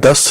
10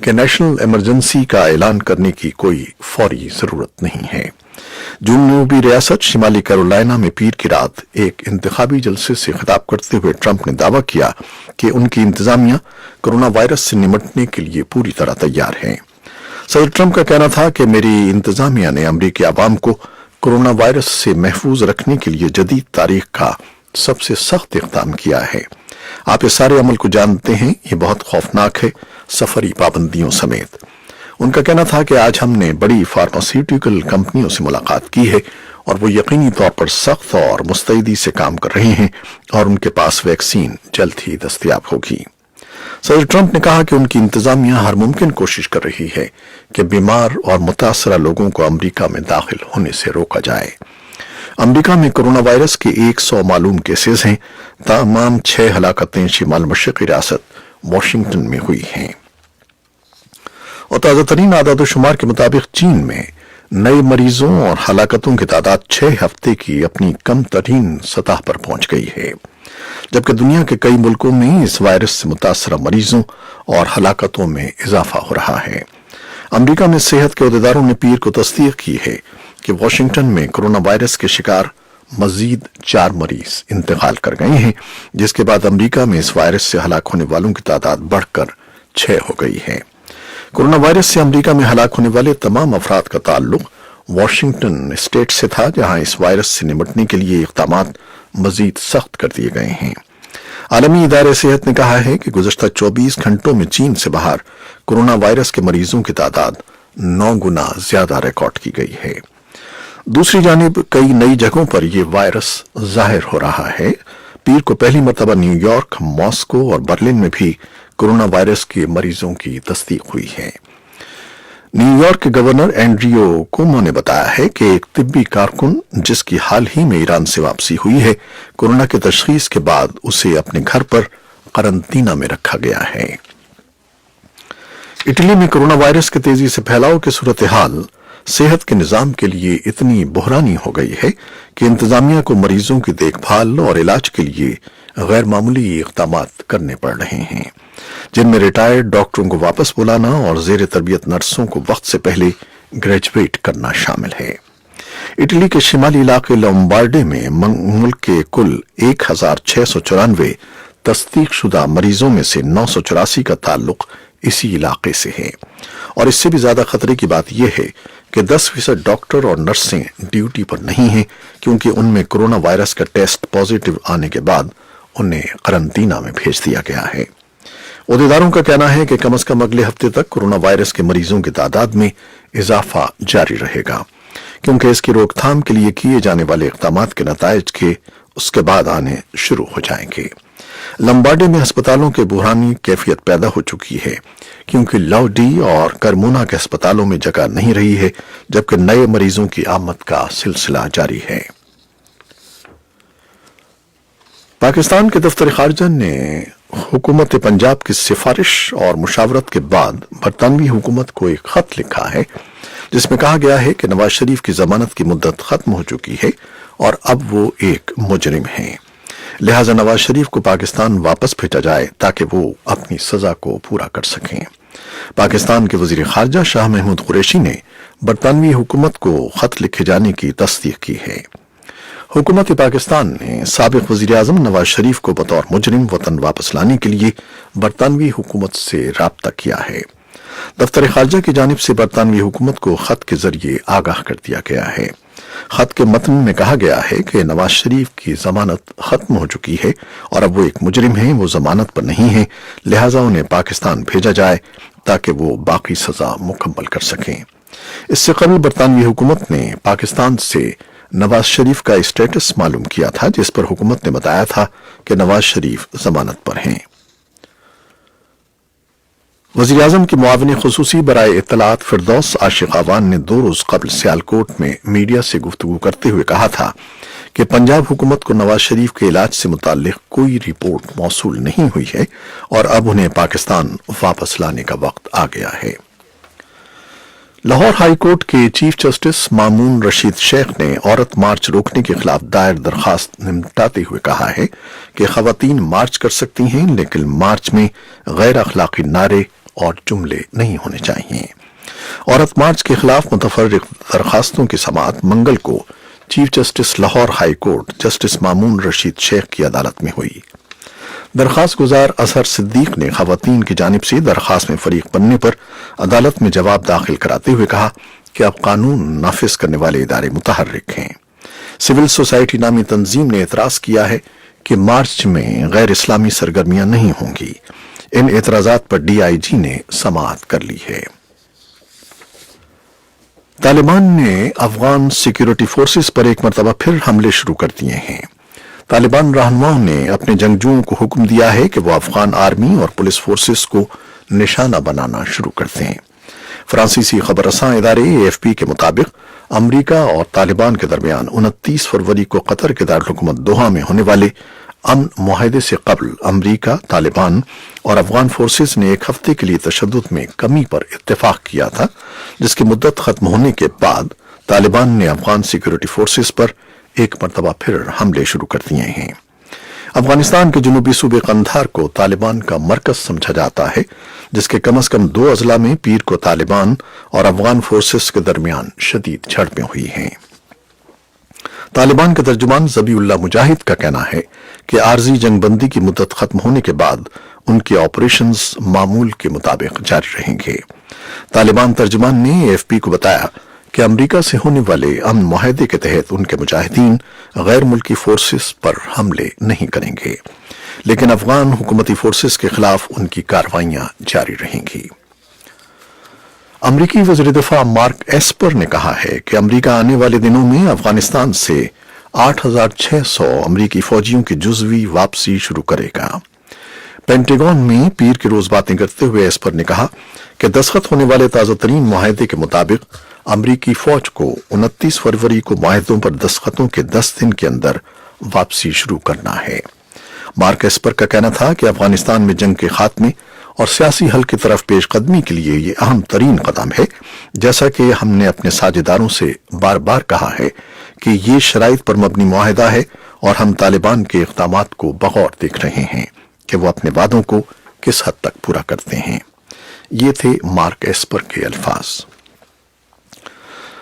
کہ national emergency کا اعلان کرنے کی کوئی فوری ضرورت نہیں ہے۔ جنوبی ریاست شمالی کیرولائنا میں پیر کی رات ایک انتخابی جلسے سے خطاب کرتے ہوئے ٹرمپ نے دعویٰ کیا کہ ان کی انتظامیہ کرونا وائرس سے نمٹنے کے لیے پوری طرح تیار ہے۔ صدر ٹرمپ کا کہنا تھا کہ میری انتظامیہ نے امریکی عوام کو کرونا وائرس سے محفوظ رکھنے کے لیے جدید تاریخ کا سب سے سخت اقدام کیا ہے۔ آپ اس سارے عمل کو جانتے ہیں، یہ بہت خوفناک ہے، سفری پابندیوں سمیت۔ ان کا کہنا تھا کہ آج ہم نے بڑی فارماسیوٹیکل کمپنیوں سے ملاقات کی ہے اور وہ یقینی طور پر سخت اور مستعدی سے کام کر رہے ہیں اور ان کے پاس ویکسین جلد ہی دستیاب ہوگی۔ صدر ٹرمپ نے کہا کہ ان کی انتظامیہ ہر ممکن کوشش کر رہی ہے کہ بیمار اور متاثرہ لوگوں کو امریکہ میں داخل ہونے سے روکا جائے۔ امریکہ میں کرونا وائرس کے 100 معلوم کیسز ہیں۔ تمام 6 ہلاکتیں شمال مشرقی ریاست واشنگٹن میں ہوئی ہیں۔ اور تازہ ترین اعداد و شمار کے مطابق چین میں نئے مریضوں اور ہلاکتوں کی تعداد 6 ہفتے کی اپنی کم ترین سطح پر پہنچ گئی ہے، جبکہ دنیا کے کئی ملکوں میں اس وائرس سے متاثرہ مریضوں اور ہلاکتوں میں اضافہ ہو رہا ہے۔ امریکہ میں صحت کے عہدیداروں نے پیر کو تصدیق کی ہے کہ واشنگٹن میں کرونا وائرس کے شکار مزید 4 مریض انتقال کر گئے ہیں، جس کے بعد امریکہ میں اس وائرس سے ہلاک ہونے والوں کی تعداد بڑھ کر 6 ہو گئی ہے۔ کرونا وائرس سے امریکہ میں ہلاک ہونے والے تمام افراد کا تعلق واشنگٹن اسٹیٹ سے تھا، جہاں اس وائرس سے نمٹنے کے لیے اقدامات مزید سخت کر دیے گئے ہیں۔ عالمی ادارہ صحت نے کہا ہے کہ گزشتہ 24 گھنٹوں میں چین سے باہر کرونا وائرس کے مریضوں کی تعداد 9 گنا زیادہ ریکارڈ کی گئی ہے۔ دوسری جانب کئی نئی جگہوں پر یہ وائرس ظاہر ہو رہا ہے۔ پیر کو پہلی مرتبہ نیو یارک، ماسکو اور برلن میں بھی کرونا وائرس کے مریضوں کی تصدیق ہوئی ہے۔ نیو یارک کے گورنر اینڈریو کومو نے بتایا ہے کہ ایک طبی کارکن جس کی حال ہی میں ایران سے واپسی ہوئی ہے، کورونا کی تشخیص کے بعد اسے اپنے گھر پر قرنطینہ میں رکھا گیا ہے۔ اٹلی میں کرونا وائرس کے تیزی سے پھیلاؤ کی صورتحال صحت کے نظام کے لیے اتنی بحرانی ہو گئی ہے کہ انتظامیہ کو مریضوں کی دیکھ بھال اور علاج کے لیے غیر معمولی اقدامات کرنے پڑ رہے ہیں، جن میں ریٹائرڈ ڈاکٹروں کو واپس بلانا اور زیر تربیت نرسوں کو وقت سے پہلے گریجویٹ کرنا شامل ہے۔ اٹلی کے شمالی علاقے لومبارڈی میں ملک کے کل 1694 تصدیق شدہ مریضوں میں سے 984 کا تعلق اسی علاقے سے ہے، اور اس سے بھی زیادہ خطرے کی بات یہ ہے کہ 10% ڈاکٹر اور نرسیں ڈیوٹی پر نہیں ہیں، کیونکہ ان میں کرونا وائرس کا ٹیسٹ پازیٹیو آنے کے بعد انہیں قرنطینہ میں بھیج دیا گیا ہے۔ عہدیداروں کا کہنا ہے کہ کم از کم اگلے ہفتے تک کرونا وائرس کے مریضوں کی تعداد میں اضافہ جاری رہے گا، کیونکہ اس کی روک تھام کے لیے کیے جانے والے اقدامات کے نتائج کے اس کے بعد آنے شروع ہو جائیں گے۔ لمبارڈی میں ہسپتالوں کے بحرانی کیفیت پیدا ہو چکی ہے، کیونکہ لاؤڈی اور کرمونا کے ہسپتالوں میں جگہ نہیں رہی ہے، جبکہ نئے مریضوں کی آمد کا سلسلہ جاری ہے۔ پاکستان کے دفتر خارجہ نے حکومت پنجاب کی سفارش اور مشاورت کے بعد برطانوی حکومت کو ایک خط لکھا ہے، جس میں کہا گیا ہے کہ نواز شریف کی ضمانت کی مدت ختم ہو چکی ہے اور اب وہ ایک مجرم ہیں، لہٰذا نواز شریف کو پاکستان واپس بھیجا جائے تاکہ وہ اپنی سزا کو پورا کر سکیں۔ پاکستان کے وزیر خارجہ شاہ محمود قریشی نے برطانوی حکومت کو خط لکھے جانے کی تصدیق کی ہے۔ حکومت پاکستان نے سابق وزیر اعظم نواز شریف کو بطور مجرم وطن واپس لانے کے لیے برطانوی حکومت سے رابطہ کیا ہے۔ دفتر خارجہ کی جانب سے برطانوی حکومت کو خط کے ذریعے آگاہ کر دیا گیا ہے۔ خط کے متن میں کہا گیا ہے کہ نواز شریف کی ضمانت ختم ہو چکی ہے اور اب وہ ایک مجرم ہیں، وہ ضمانت پر نہیں ہیں، لہٰذا انہیں پاکستان بھیجا جائے تاکہ وہ باقی سزا مکمل کر سکیں۔ اس سے قبل برطانوی حکومت نے پاکستان سے نواز شریف کا اسٹیٹس معلوم کیا تھا، جس پر حکومت نے بتایا تھا کہ نواز شریف ضمانت پر ہیں۔ وزیر اعظم کی معاون خصوصی برائے اطلاعات فردوس عاشق آوان نے 2 روز قبل سیالکوٹ میں میڈیا سے گفتگو کرتے ہوئے کہا تھا کہ پنجاب حکومت کو نواز شریف کے علاج سے متعلق کوئی رپورٹ موصول نہیں ہوئی ہے اور اب انہیں پاکستان واپس لانے کا وقت آ گیا ہے۔ لاہور ہائی کورٹ کے چیف جسٹس مامون رشید شیخ نے عورت مارچ روکنے کے خلاف دائر درخواست نمٹاتے ہوئے کہا ہے کہ خواتین مارچ کر سکتی ہیں، لیکن مارچ میں غیر اخلاقی نعرے اور جملے نہیں ہونے چاہیے۔ عورت مارچ کے خلاف متفرق درخواستوں کی سماعت منگل کو chief justice Lahore high court justice Mamoon Rasheed Sheikh کی عدالت میں ہوئی۔ درخواست گزار اظہر صدیق نے خواتین کی جانب سے درخواست میں فریق بننے پر عدالت میں جواب داخل کراتے ہوئے کہا کہ اب قانون نافذ کرنے والے ادارے متحرک ہیں۔ سول سوسائٹی نامی تنظیم نے اعتراض کیا ہے کہ مارچ میں غیر اسلامی سرگرمیاں نہیں ہوں گی۔ ان اعتراضات پر ڈی آئی جی نے سماعت کر لی ہے۔ طالبان نے افغان سیکیورٹی فورسز پر ایک مرتبہ پھر حملے شروع کر دیے ہیں۔ طالبان رہنماؤں نے اپنے جنگجوؤں کو حکم دیا ہے کہ وہ افغان آرمی اور پولیس فورسز کو نشانہ بنانا شروع کر دیں۔ فرانسیسی خبر رساں ادارے اے ایف پی کے مطابق امریکہ اور طالبان کے درمیان 29 فروری کو قطر کے دارالحکومت دوحہ میں ہونے والے امن معاہدے سے قبل امریکہ، طالبان اور افغان فورسز نے ایک ہفتے کے لیے تشدد میں کمی پر اتفاق کیا تھا، جس کی مدت ختم ہونے کے بعد طالبان نے افغان سیکیورٹی فورسز پر ایک مرتبہ پھر حملے شروع کر دیے ہیں۔ افغانستان کے جنوبی صوبے قندھار کو طالبان کا مرکز سمجھا جاتا ہے، جس کے کم از کم 2 اضلاع میں پیر کو طالبان اور افغان فورسز کے درمیان شدید جھڑپیں ہوئی ہیں۔ طالبان کے ترجمان ذبیح اللہ مجاہد کا کہنا ہے کہ عارضی جنگ بندی کی مدت ختم ہونے کے بعد ان کے آپریشنز معمول کے مطابق جاری رہیں گے۔ طالبان ترجمان نے اے ایف پی کو بتایا کہ امریکہ سے ہونے والے امن معاہدے کے تحت ان کے مجاہدین غیر ملکی فورسز پر حملے نہیں کریں گے، لیکن افغان حکومتی فورسز کے خلاف ان کی کارروائیاں جاری رہیں گی۔ امریکی وزیر دفاع مارک ایسپر نے کہا ہے کہ امریکہ آنے والے دنوں میں افغانستان سے 8,600 امریکی فوجیوں کی جزوی واپسی شروع کرے گا۔ پینٹیگون میں پیر کے روز باتیں کرتے ہوئے ایسپر نے کہا کہ دستخط ہونے والے تازہ ترین معاہدے کے مطابق امریکی فوج کو 29 فروری کو معاہدوں پر دستخطوں کے 10 دن کے اندر واپسی شروع کرنا ہے۔ مارک ایسپر کا کہنا تھا کہ افغانستان میں جنگ کے خاتمے اور سیاسی حل کی طرف پیش قدمی کے لیے یہ اہم ترین قدم ہے، جیسا کہ ہم نے اپنے ساجھیداروں سے بار بار کہا ہے کہ یہ شرائط پر مبنی معاہدہ ہے اور ہم طالبان کے اقدامات کو بغور دیکھ رہے ہیں کہ وہ اپنے وعدوں کو کس حد تک پورا کرتے ہیں۔ یہ تھے مارک ایسپر کے الفاظ۔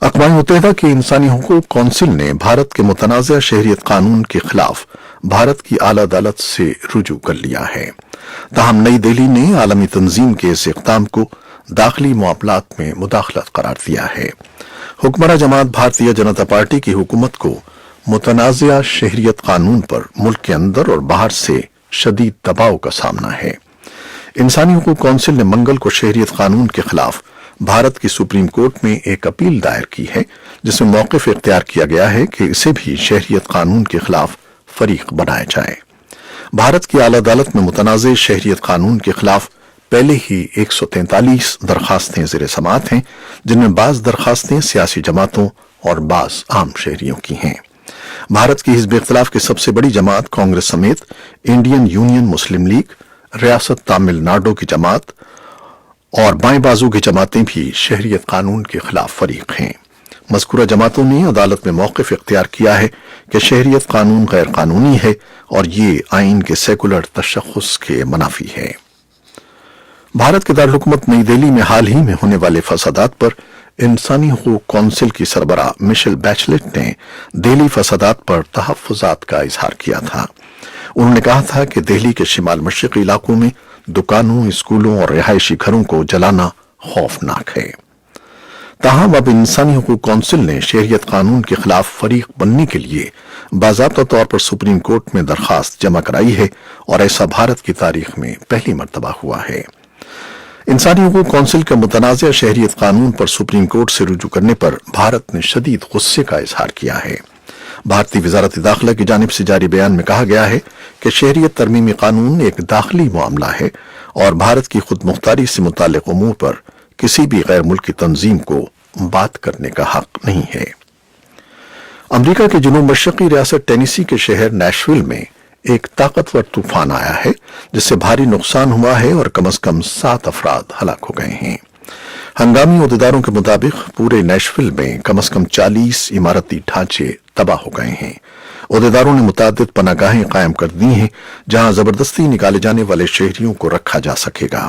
اقوام متحدہ کی انسانی حقوق کونسل نے بھارت کے متنازع شہریت قانون کے خلاف بھارت کی اعلیٰ عدالت سے رجوع کر لیا ہے۔ تاہم نئی دہلی نے عالمی تنظیم کے اس اقدام کو داخلی معاملات میں مداخلت قرار دیا ہے۔ حکمراں جماعت بھارتیہ جنتا پارٹی کی حکومت کو متنازع شہریت قانون پر ملک کے اندر اور باہر سے شدید دباؤ کا سامنا ہے۔ انسانی حقوق کونسل نے منگل کو شہریت قانون کے خلاف بھارت کی سپریم کورٹ میں ایک اپیل دائر کی ہے، جس میں موقف اختیار کیا گیا ہے کہ اسے بھی شہریت قانون کے خلاف فریق بنایا جائے۔ بھارت کی اعلیٰ عدالت میں متنازع شہریت قانون کے خلاف پہلے ہی 143 درخواستیں زیر سماعت ہیں، جن میں بعض درخواستیں سیاسی جماعتوں اور بعض عام شہریوں کی ہیں۔ بھارت کی حزب اختلاف کی سب سے بڑی جماعت کانگریس سمیت انڈین یونین مسلم لیگ، ریاست تامل ناڈو کی جماعت اور بائیں بازو کی جماعتیں بھی شہریت قانون کے خلاف فریق ہیں۔ مذکورہ جماعتوں نے عدالت میں موقف اختیار کیا ہے کہ شہریت قانون غیر قانونی ہے اور یہ آئین کے سیکولر تشخص کے منافی ہے۔ بھارت کے دارالحکومت نئی دہلی میں حال ہی میں ہونے والے فسادات پر انسانی حقوق کونسل کی سربراہ مشیل بیچلٹ نے دہلی فسادات پر تحفظات کا اظہار کیا تھا۔ انہوں نے کہا تھا کہ دہلی کے شمال مشرقی علاقوں میں دکانوں، اسکولوں اور رہائشی گھروں کو جلانا خوفناک ہے۔ تاہم اب انسانی حقوق کونسل نے شہریت قانون کے خلاف فریق بننے کے لیے باضابطہ طور پر سپریم کورٹ میں درخواست جمع کرائی ہے اور ایسا بھارت کی تاریخ میں پہلی مرتبہ ہوا ہے۔ انسانی حقوق کونسل کے متنازع شہریت قانون پر سپریم کورٹ سے رجوع کرنے پر بھارت نے شدید غصے کا اظہار کیا ہے۔ بھارتی وزارت داخلہ کی جانب سے جاری بیان میں کہا گیا ہے کہ شہریت ترمیمی قانون ایک داخلی معاملہ ہے اور بھارت کی خود مختاری سے متعلق امور پر کسی بھی غیر ملکی تنظیم کو بات کرنے کا حق نہیں ہے۔ امریکہ کے جنوب مشرقی ریاست ٹینیسی کے شہر نیشویل میں ایک طاقتور طوفان آیا ہے، جس سے بھاری نقصان ہوا ہے اور کم از کم 7 افراد ہلاک ہو گئے ہیں۔ ہنگامی عہدیداروں کے مطابق پورے نیشویل میں کم از کم 40 عمارتی ڈھانچے تباہ ہو گئے ہیں۔ عہدیداروں نے متعدد پناہ گاہیں قائم کر دی ہیں جہاں زبردستی نکالے جانے والے شہریوں کو رکھا جا سکے گا۔